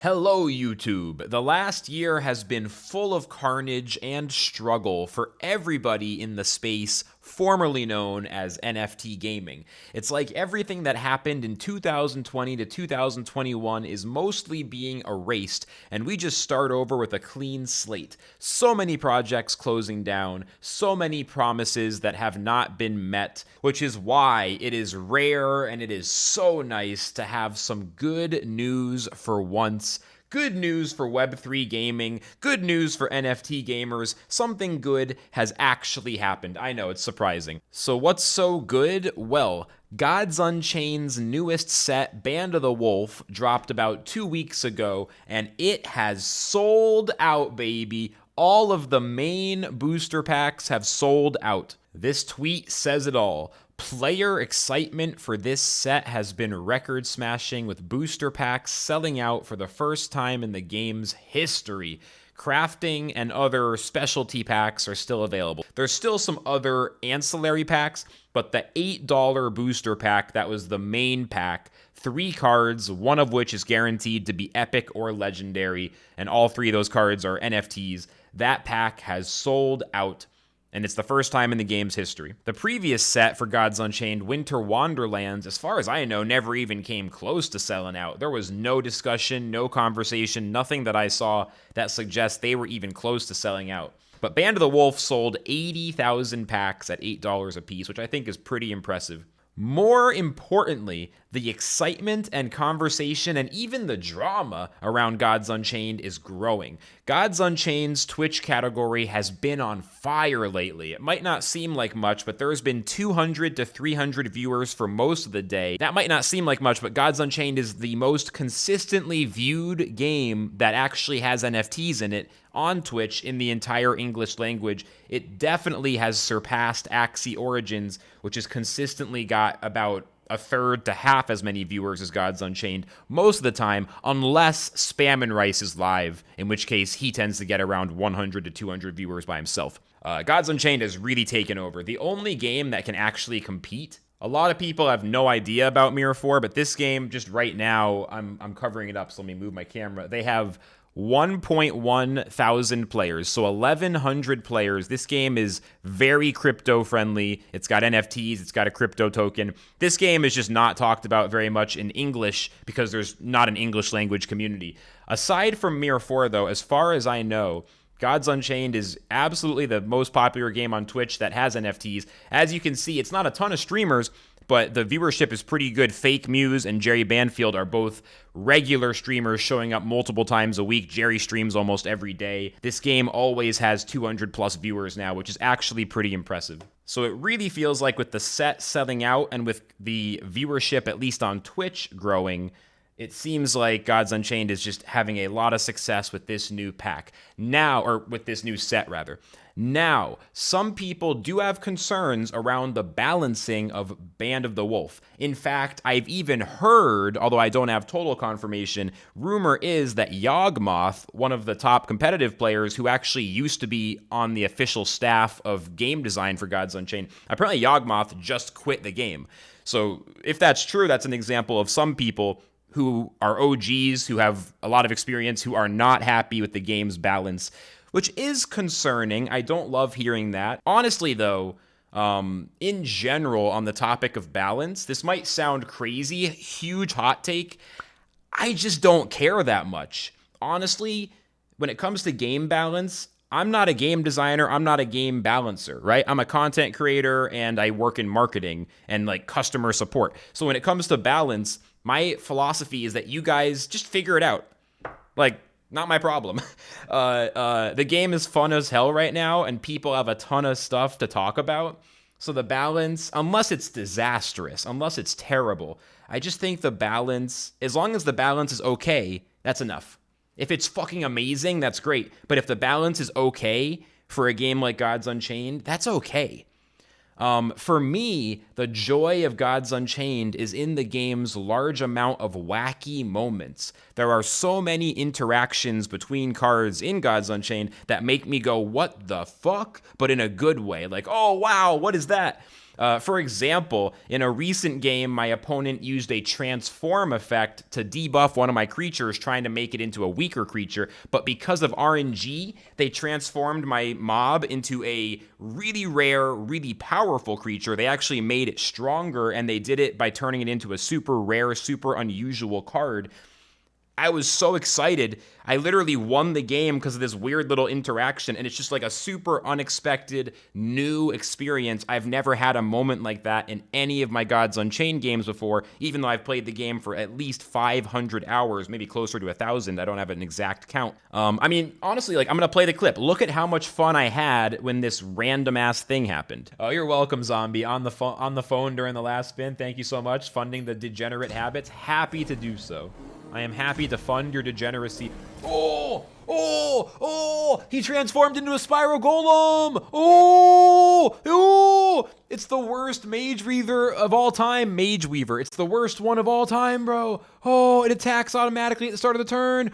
Hello, YouTube. The last year has been full of carnage and struggle for everybody in the space formerly known as NFT gaming. It's like everything that happened in 2020 to 2021 is mostly being erased, and we just start over with a clean slate. So many projects closing down, so many promises that have not been met, which is why it is rare and it is so nice to have some good news for once. Good news for Web3 gaming, good news for NFT gamers, something good has actually happened. I know, it's surprising. So what's so good? Well, Gods Unchained's newest set, Band of the Wolf, dropped about 2 weeks ago, and it has sold out, baby. All of the main booster packs have sold out. This tweet says it all. Player excitement for this set has been record smashing, with booster packs selling out for the first time in the game's history. Crafting and other specialty packs are still available. There's still some other ancillary packs, but the $8 booster pack, that was the main pack, 3 cards, one of which is guaranteed to be epic or legendary, and all 3 of those cards are NFTs. That pack has sold out, and it's the first time in the game's history. The previous set for Gods Unchained, Winter Wonderlands, as far as I know, never even came close to selling out. There was no discussion, no conversation, nothing that I saw that suggests they were even close to selling out. But Band of the Wolf sold 80,000 packs at $8 a piece, which I think is pretty impressive. More importantly, the excitement and conversation and even the drama around Gods Unchained is growing. Gods Unchained's Twitch category has been on fire lately. It might not seem like much, but there's been 200 to 300 viewers for most of the day. That might not seem like much, but Gods Unchained is the most consistently viewed game that actually has NFTs in it on Twitch in the entire English language. It definitely has surpassed Axie Origins, which has consistently got about a third to half as many viewers as Gods Unchained most of the time, unless Spam and Rice is live, in which case he tends to get around 100 to 200 viewers by himself. Gods Unchained has really taken over. The only game that can actually compete. A lot of people have no idea about Mirror 4, but this game, just right now, I'm covering it up, so let me move my camera. They have 1.1 thousand players, so 1,100 players. This game is very crypto friendly. It's got NFTs, it's got a crypto token. This game is just not talked about very much in English because there's not an English language community. Aside from Mirror 4, though, as far as I know, Gods Unchained is absolutely the most popular game on Twitch that has NFTs. As you can see, it's not a ton of streamers, but the viewership is pretty good. Fake Muse and Jerry Banfield are both regular streamers showing up multiple times a week. Jerry streams almost every day. This game always has 200 plus viewers now, which is actually pretty impressive. So it really feels like with the set selling out and with the viewership, at least on Twitch, growing, it seems like Gods Unchained is just having a lot of success with this new pack. Now, or with this new set, rather. Now, some people do have concerns around the balancing of Band of the Wolf. In fact, I've even heard, although I don't have total confirmation, rumor is that Yawgmoth, one of the top competitive players who actually used to be on the official staff of game design for Gods Unchained, apparently Yawgmoth just quit the game. So if that's true, that's an example of some people who are OGs, who have a lot of experience, who are not happy with the game's balance, which is concerning. I don't love hearing that. Honestly, though, in general, on the topic of balance, this might sound crazy, huge hot take. I just don't care that much. Honestly, when it comes to game balance, I'm not a game designer. I'm not a game balancer, right? I'm a content creator and I work in marketing and like customer support. So when it comes to balance, my philosophy is that you guys just figure it out. Like, not my problem. The game is fun as hell right now, and people have a ton of stuff to talk about. So the balance, unless it's disastrous, unless it's terrible, I just think the balance, as long as the balance is okay, that's enough. If it's fucking amazing, that's great. But if the balance is okay for a game like Gods Unchained, that's okay. For me, the joy of Gods Unchained is in the game's large amount of wacky moments. There are so many interactions between cards in Gods Unchained that make me go, what the fuck? But in a good way. Like, oh, wow, what is that? For example, in a recent game, my opponent used a transform effect to debuff one of my creatures, trying to make it into a weaker creature, but because of RNG, they transformed my mob into a really rare, really powerful creature. They actually made it stronger, and they did it by turning it into a super rare, super unusual card. I was so excited. I literally won the game because of this weird little interaction, and it's just like a super unexpected new experience. I've never had a moment like that in any of my Gods Unchained games before, even though I've played the game for at least 500 hours, maybe closer to 1,000. I don't have an exact count. I mean, honestly, like, I'm going to play the clip. Look at how much fun I had when this random-ass thing happened. Oh, you're welcome, Zombie. On the phone during the last spin. Thank you so much. Funding the degenerate habits. Happy to do so. I am happy to fund your degeneracy. Oh, he transformed into a spiral golem. Oh, it's the worst Mage Weaver of all time. Mage Weaver, it's the worst one of all time, bro. Oh, it attacks automatically at the start of the turn.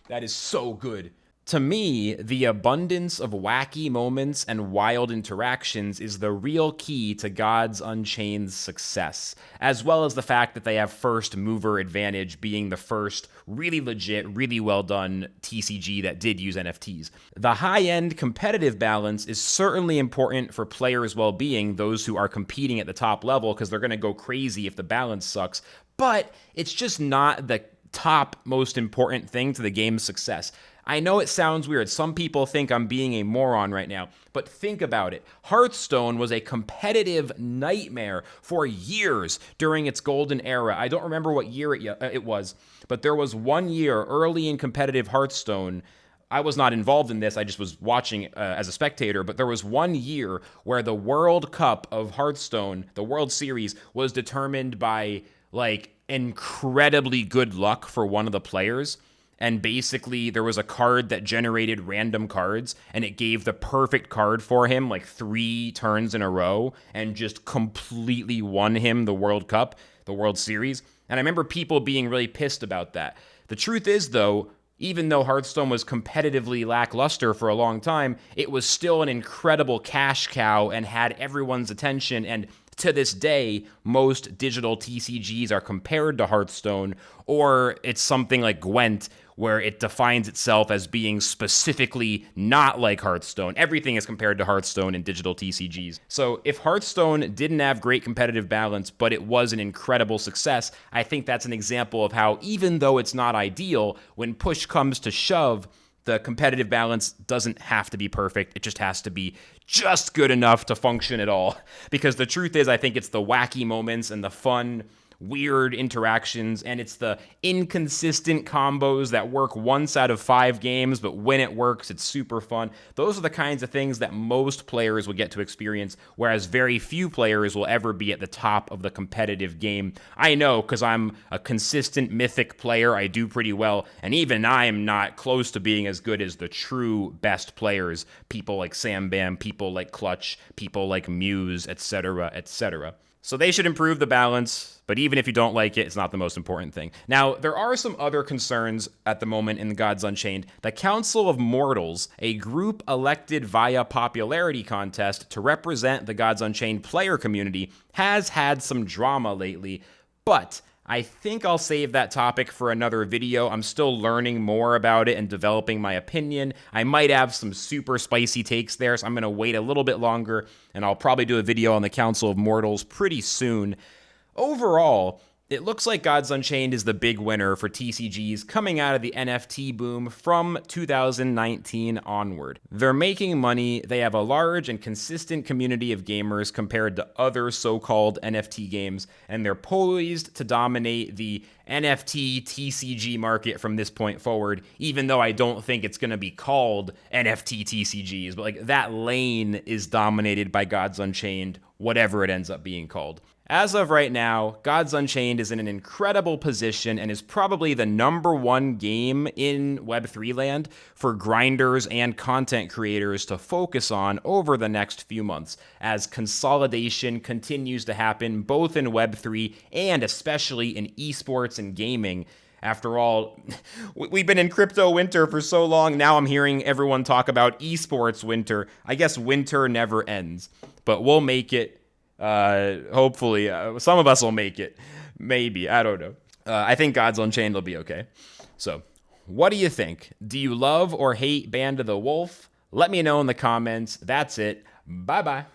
That is so good. To me, the abundance of wacky moments and wild interactions is the real key to Gods Unchained's success, as well as the fact that they have first mover advantage, being the first really legit, really well done TCG that did use NFTs. The high-end competitive balance is certainly important for players' well-being, those who are competing at the top level, because they're going to go crazy if the balance sucks, but it's just not the top most important thing to the game's success. I know it sounds weird. Some people think I'm being a moron right now, but think about it. Hearthstone was a competitive nightmare for years during its golden era. I don't remember what year it was, but there was one year early in competitive Hearthstone. I was not involved in this. I just was watching as a spectator, but there was one year where the World Cup of Hearthstone, the World Series, was determined by, like, incredibly good luck for one of the players. And basically, there was a card that generated random cards, and it gave the perfect card for him, like 3 turns in a row, and just completely won him the World Cup, the World Series. And I remember people being really pissed about that. The truth is, though, even though Hearthstone was competitively lackluster for a long time, it was still an incredible cash cow and had everyone's attention. And to this day, most digital TCGs are compared to Hearthstone, or it's something like Gwent, where it defines itself as being specifically not like Hearthstone. Everything is compared to Hearthstone in digital TCGs. So if Hearthstone didn't have great competitive balance, but it was an incredible success, I think that's an example of how, even though it's not ideal, when push comes to shove, the competitive balance doesn't have to be perfect. It just has to be just good enough to function at all. Because the truth is, I think it's the wacky moments and the fun, weird interactions, and it's the inconsistent combos that work once out of 5 games, but when it works, it's super fun. Those are the kinds of things that most players will get to experience, whereas very few players will ever be at the top of the competitive game. I know, because I'm a consistent Mythic player, I do pretty well, and even I'm not close to being as good as the true best players, people like Sam Bam, people like Clutch, people like Muse, etc., etc. So they should improve the balance, but even if you don't like it, it's not the most important thing. Now, there are some other concerns at the moment in the Gods Unchained. The Council of Mortals, a group elected via popularity contest to represent the Gods Unchained player community, has had some drama lately, but I think I'll save that topic for another video. I'm still learning more about it and developing my opinion. I might have some super spicy takes there, so I'm going to wait a little bit longer, and I'll probably do a video on the Council of Mortals pretty soon. Overall, it looks like Gods Unchained is the big winner for TCGs coming out of the NFT boom from 2019 onward. They're making money, they have a large and consistent community of gamers compared to other so-called NFT games, and they're poised to dominate the NFT TCG market from this point forward, even though I don't think it's going to be called NFT TCGs, but like that lane is dominated by Gods Unchained, whatever it ends up being called. As of right now, Gods Unchained is in an incredible position and is probably the #1 game in Web3 land for grinders and content creators to focus on over the next few months, as consolidation continues to happen both in Web3 and especially in esports and gaming, After all, we've been in crypto winter for so long. Now I'm hearing everyone talk about esports winter. I guess winter never ends, but we'll make it. Hopefully, some of us will make it. Maybe. I don't know. I think God's Unchained will be okay. So, what do you think? Do you love or hate Band of the Wolf? Let me know in the comments. That's it. Bye-bye.